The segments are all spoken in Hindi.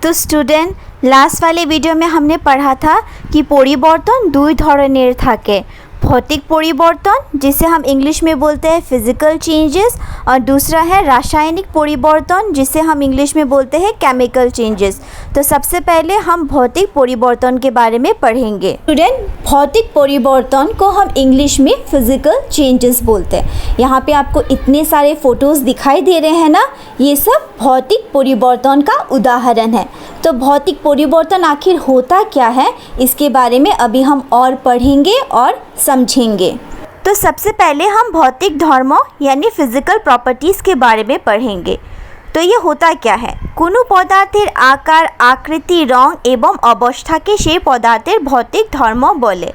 তো স্টুডেন্ট লাস্ট वाले ভিডিও में हमने पढ़ा था कि পরিবর্তন দুই ধরনের থাকে भौतिक परिवर्तन जिसे हम इंग्लिश में बोलते हैं फिजिकल चेंजेस और दूसरा है रासायनिक परिवर्तन जिसे हम इंग्लिश में बोलते हैं केमिकल चेंजेस। तो सबसे पहले हम भौतिक परिवर्तन के बारे में पढ़ेंगे। स्टूडेंट भौतिक परिवर्तन को हम इंग्लिश में फिजिकल चेंजेस बोलते हैं। यहाँ पे आपको इतने सारे फोटोज़ दिखाई दे रहे हैं ना, ये सब भौतिक परिवर्तन का उदाहरण है। तो भौतिक परिवर्तन आखिर होता क्या है इसके बारे में अभी हम और पढ़ेंगे और समझेंगे। तो सबसे पहले हम भौतिक धर्मों यानी फिजिकल प्रॉपर्टीज़ के बारे में पढ़ेंगे। तो ये होता क्या है, कोनो पदार्थेर आकार आकृति रंग एवं अवस्था के पदार्थेर भौतिक धर्म बोले।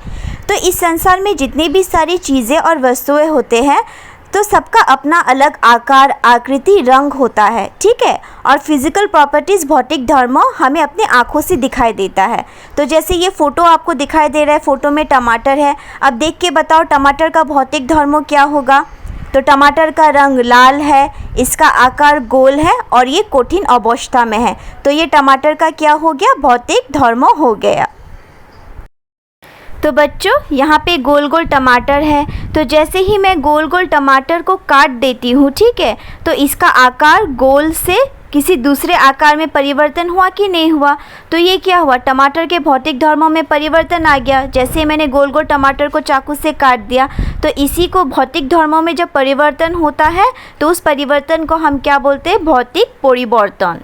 तो इस संसार में जितनी भी सारी चीज़ें और वस्तुएं होते हैं तो सबका अपना अलग आकार आकृति रंग होता है, ठीक है। और फिजिकल प्रॉपर्टीज़ भौतिक धर्म हमें अपने आँखों से दिखाई देता है। तो जैसे ये फ़ोटो आपको दिखाई दे रहा है, फ़ोटो में टमाटर है। अब देख के बताओ टमाटर का भौतिक धर्म क्या होगा। तो टमाटर का रंग लाल है, इसका आकार गोल है और ये कठिन अवस्था में है। तो ये टमाटर का क्या हो गया, भौतिक धर्म हो गया। तो बच्चों यहाँ पे गोल गोल टमाटर है, तो जैसे ही मैं गोल गोल टमाटर को काट देती हूँ, ठीक है, तो इसका आकार गोल से किसी दूसरे आकार में परिवर्तन हुआ कि नहीं हुआ। तो ये क्या हुआ, टमाटर के भौतिक धर्मों में परिवर्तन आ गया। जैसे मैंने गोल गोल टमाटर को चाकू से काट दिया, तो इसी को भौतिक धर्मों में जब परिवर्तन होता है तो उस परिवर्तन को हम क्या बोलते हैं, भौतिक परिवर्तन।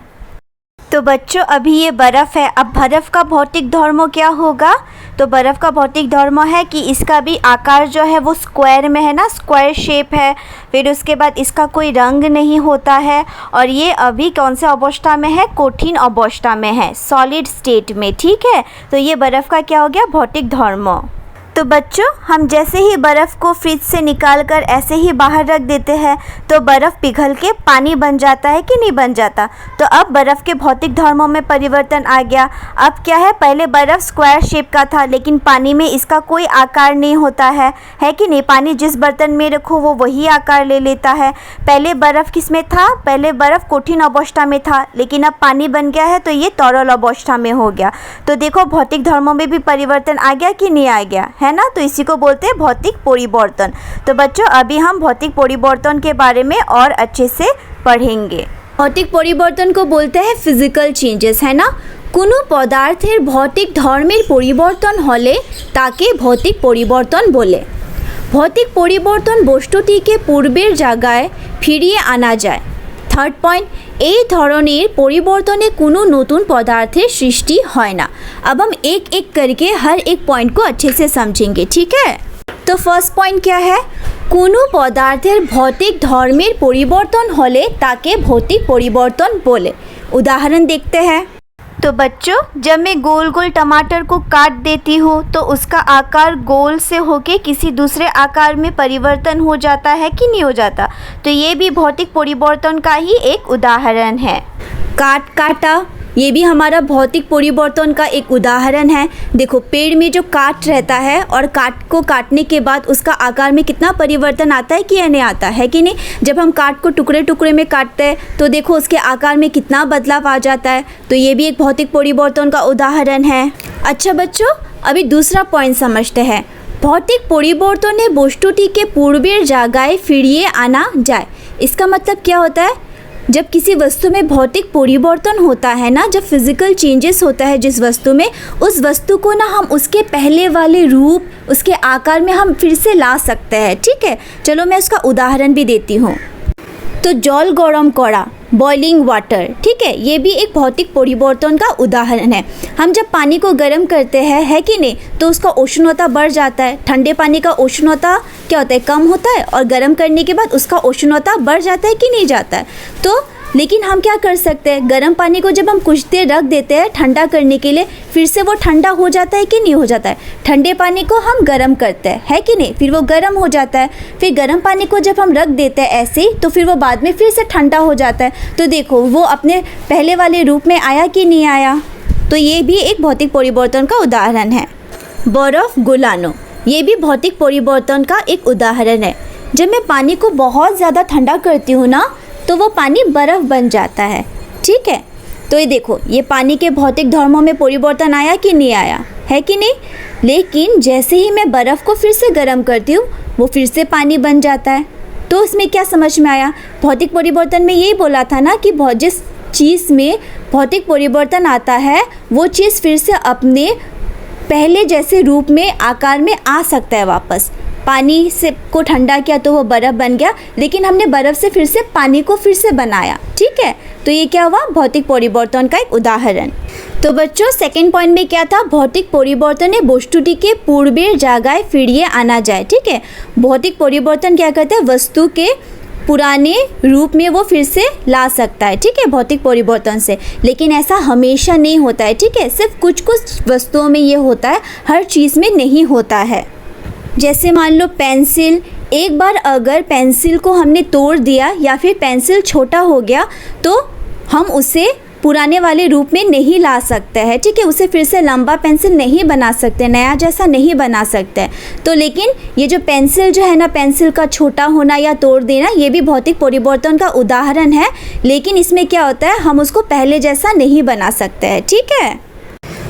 तो बच्चों अभी ये बर्फ़ है, अब बर्फ़ का भौतिक धर्म क्या होगा। तो बर्फ़ का भौतिक धर्म है कि इसका भी आकार जो है वो स्क्वायर में है ना, स्क्वायर शेप है। फिर उसके बाद इसका कोई रंग नहीं होता है और ये अभी कौन से अवस्था में है, कठिन अवस्था में है, सॉलिड स्टेट में, ठीक है। तो ये बर्फ़ का क्या हो गया, भौतिक धर्म। तो बच्चों हम जैसे ही बर्फ़ को फ्रिज से निकाल कर ऐसे ही बाहर रख देते हैं तो बर्फ़ पिघल के पानी बन जाता है कि नहीं बन जाता। तो अब बर्फ़ के भौतिक धर्मों में परिवर्तन आ गया। अब क्या है, पहले बर्फ़ स्क्वायर शेप का था लेकिन पानी में इसका कोई आकार नहीं होता है कि नहीं। पानी जिस बर्तन में रखो वो वही आकार ले लेता है। पहले बर्फ़ किस में था, पहले बर्फ़ कठिन अवस्था में था लेकिन अब पानी बन गया है तो ये तरल अवस्था में हो गया। तो देखो भौतिक धर्मों में भी परिवर्तन आ गया कि नहीं आ गया, है ना। तो इसी को बोलते हैं भौतिक परिवर्तन। तो बच्चों अभी हम भौतिक परिवर्तन के बारे में और अच्छे से पढ़ेंगे। भौतिक परिवर्तन को बोलते हैं फिजिकल चेंजेस, है ना। कोनो पदार्थेर भौतिक धर्मेर परिवर्तन होले ताके भौतिक परिवर्तन बोले। भौतिक परिवर्तन बस्तुटिके पूर्वेर जायगाय फिरिए आना जाए। थर्ड पॉइंट, এই ধরনের परिवर्तने कोनो नतून पदार्थेर सृष्टि है ना। अब हम एक एक करके हर एक पॉइंट को अच्छे से समझेंगे, ठीक है। तो फर्स्ट पॉइंट क्या है, कोनो पदार्थेर भौतिक धर्मेर परिवर्तन होले ताके भौतिक परिवर्तन बोले। उदाहरण देखते हैं। तो बच्चों जब मैं गोल गोल टमाटर को काट देती हूँ तो उसका आकार गोल से होके किसी दूसरे आकार में परिवर्तन हो जाता है कि नहीं हो जाता। तो ये भी भौतिक परिवर्तन का ही एक उदाहरण है। काटा ये भी हमारा भौतिक परिवर्तन का एक उदाहरण है। देखो पेड़ में जो काट रहता है और काट को काटने के बाद उसका आकार में कितना परिवर्तन आता है कि नहीं आता है कि नहीं। जब हम काट को टुकड़े टुकड़े में काटते हैं तो देखो उसके आकार में कितना बदलाव आ जाता है। तो ये भी एक भौतिक परिवर्तन का उदाहरण है। अच्छा बच्चों अभी दूसरा पॉइंट समझते हैं। भौतिक परिवर्तने वस्तुटिके पूर्वेर जायगाय फिरिए आना जाए। इसका मतलब क्या होता है, जब किसी वस्तु में भौतिक परिवर्तन होता है ना, जब फिजिकल चेंजेस होता है जिस वस्तु में, उस वस्तु को ना हम उसके पहले वाले रूप उसके आकार में हम फिर से ला सकते हैं, ठीक है। चलो मैं उसका उदाहरण भी देती हूँ। तो जल गरम करा, बॉइलिंग वाटर, ठीक है, ये भी एक भौतिक परिवर्तन का उदाहरण है। हम जब पानी को गर्म करते हैं, है कि नहीं, तो उसका उष्णता बढ़ जाता है। ठंडे पानी का उष्णता क्या होता है, कम होता है, और गर्म करने के बाद उसका उष्णता बढ़ जाता है कि नहीं जाता है। तो लेकिन हम क्या कर सकते हैं, गर्म पानी को जब हम कुछ देर रख देते हैं ठंडा करने के लिए, फिर से वो ठंडा हो जाता है कि नहीं हो जाता है। ठंडे पानी को हम गर्म करते हैं, है कि नहीं, फिर वो गर्म हो जाता है। फिर गर्म पानी को जब हम रख देते हैं ऐसे ही, तो फिर वो बाद में फिर से ठंडा हो जाता है। तो देखो वो अपने पहले वाले रूप में आया कि नहीं आया। तो ये भी एक भौतिक परिवर्तन का उदाहरण है। बर्फ़ गुलानो, ये भी भौतिक परिवर्तन का एक उदाहरण है। जब मैं पानी को बहुत ज़्यादा ठंडा करती हूँ ना तो वो पानी बर्फ़ बन जाता है, ठीक है। तो ये देखो, ये पानी के भौतिक धर्मों में परिवर्तन आया कि नहीं आया, है कि नहीं। लेकिन जैसे ही मैं बर्फ़ को फिर से गर्म करती हूँ वो फिर से पानी बन जाता है। तो इसमें क्या समझ में आया, भौतिक परिवर्तन में यही बोला था ना कि जिस चीज़ में भौतिक परिवर्तन आता है वो चीज़ फिर से अपने पहले जैसे रूप में आकार में आ सकता है वापस। पानी से को ठंडा किया तो वो बर्फ़ बन गया, लेकिन हमने बर्फ़ से फिर से पानी को फिर से बनाया, ठीक है। तो ये क्या हुआ, भौतिक परिवर्तन का एक उदाहरण। तो बच्चों सेकंड पॉइंट में क्या था, भौतिक परिवर्तन বস্তুটিকে পূর্বের জায়গায় ফিরিয়ে আনা যায়, ठीक है। भौतिक परिवर्तन क्या कहते हैं, वस्तु के पुराने रूप में वो फिर से ला सकता है, ठीक है, भौतिक परिवर्तन से। लेकिन ऐसा हमेशा नहीं होता है, ठीक है, सिर्फ कुछ कुछ वस्तुओं में ये होता है, हर चीज़ में नहीं होता है। जैसे मान लो पेंसिल, एक बार अगर पेंसिल को हमने तोड़ दिया या फिर पेंसिल छोटा हो गया तो हम उसे पुराने वाले रूप में नहीं ला सकते हैं, ठीक है, उसे फिर से लंबा पेंसिल नहीं बना सकते, नया जैसा नहीं बना सकते। तो लेकिन ये जो पेंसिल जो है ना, पेंसिल का छोटा होना या तोड़ देना, ये भी भौतिक परिवर्तन का उदाहरण है। लेकिन इसमें क्या होता है, हम उसको पहले जैसा नहीं बना सकते हैं, ठीक है।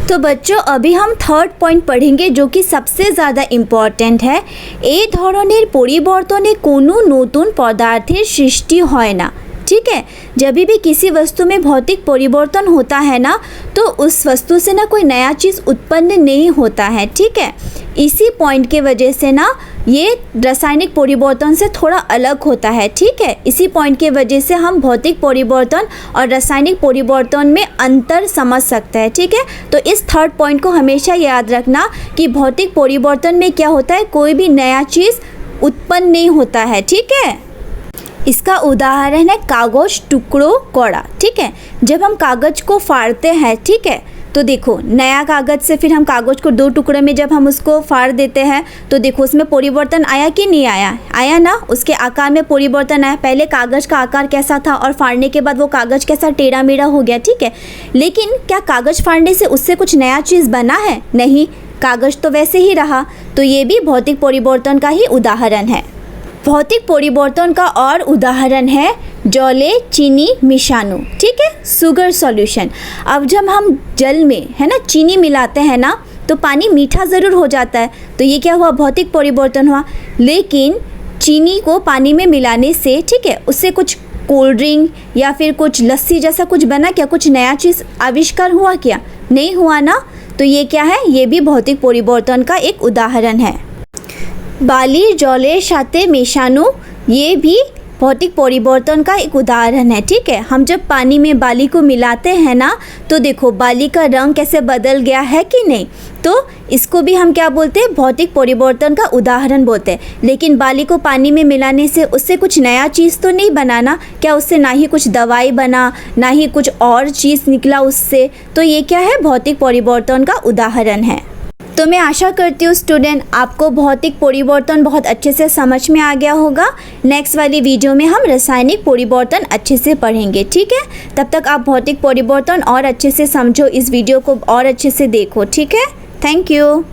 तो बच्चों अभी हम थर्ड पॉइंट पढ़ेंगे जो कि सबसे ज़्यादा इम्पॉर्टेंट है। এই ধরনের পরিবর্তনে কোনো নতুন পদার্থের সৃষ্টি হয় না, ठीक है। जब भी किसी वस्तु में भौतिक परिवर्तन होता है ना तो उस वस्तु से ना कोई नया चीज़ उत्पन्न नहीं होता है, ठीक है। इसी पॉइंट के वजह से ना ये रासायनिक परिवर्तन से थोड़ा अलग होता है, ठीक है। इसी पॉइंट के वजह से हम भौतिक परिवर्तन और रासायनिक परिवर्तन में अंतर समझ सकते हैं, ठीक है। तो इस थर्ड पॉइंट को हमेशा याद रखना कि भौतिक परिवर्तन में क्या होता है, कोई भी नया चीज़ उत्पन्न नहीं होता है, ठीक है। इसका उदाहरण है कागज़ टुकड़ों कड़ा, ठीक है। जब हम कागज़ को फाड़ते हैं, ठीक है, तो देखो नया कागज़ से फिर हम कागज़ को दो टुकड़े में जब हम उसको फाड़ देते हैं तो देखो उसमें परिवर्तन आया कि नहीं आया, आया ना, उसके आकार में परिवर्तन आया। पहले कागज़ का आकार कैसा था और फाड़ने के बाद वो कागज़ कैसा टेढ़ा मेढ़ा हो गया, ठीक है। लेकिन क्या कागज़ फाड़ने से उससे कुछ नया चीज़ बना है, नहीं, कागज़ तो वैसे ही रहा। तो ये भी भौतिक परिवर्तन का ही उदाहरण है। भौतिक परिवर्तन का और उदाहरण है जले चीनी मिशानु, ठीक है, शुगर सॉल्यूशन। अब जब हम जल में है ना चीनी मिलाते हैं ना तो पानी मीठा ज़रूर हो जाता है, तो ये क्या हुआ, भौतिक परिवर्तन हुआ। लेकिन चीनी को पानी में मिलाने से, ठीक है, उससे कुछ कोल्ड ड्रिंक या फिर कुछ लस्सी जैसा कुछ बना क्या, कुछ नया चीज़ आविष्कार हुआ क्या, नहीं हुआ ना। तो ये क्या है, ये भी भौतिक परिवर्तन का एक उदाहरण है। बाली जलेर साथे मेशानो, ये भी भौतिक परिवर्तन का एक उदाहरण है, ठीक है। हम जब पानी में बाली को मिलाते हैं ना तो देखो बाली का रंग कैसे बदल गया है कि नहीं। तो इसको भी हम क्या बोलते हैं, भौतिक परिवर्तन का उदाहरण बोलते हैं। लेकिन बाली को पानी में मिलाने से उससे कुछ नया चीज़ तो नहीं बनाना, क्या उससे ना ही कुछ दवाई बना ना ही कुछ और चीज़ निकला उससे। तो ये क्या है, भौतिक परिवर्तन का उदाहरण है। तो मैं आशा करती हूँ स्टूडेंट आपको भौतिक परिवर्तन बहुत अच्छे से समझ में आ गया होगा। नेक्स्ट वाली वीडियो में हम रासायनिक परिवर्तन अच्छे से पढ़ेंगे, ठीक है। तब तक आप भौतिक परिवर्तन और अच्छे से समझो, इस वीडियो को और अच्छे से देखो, ठीक है। Thank you.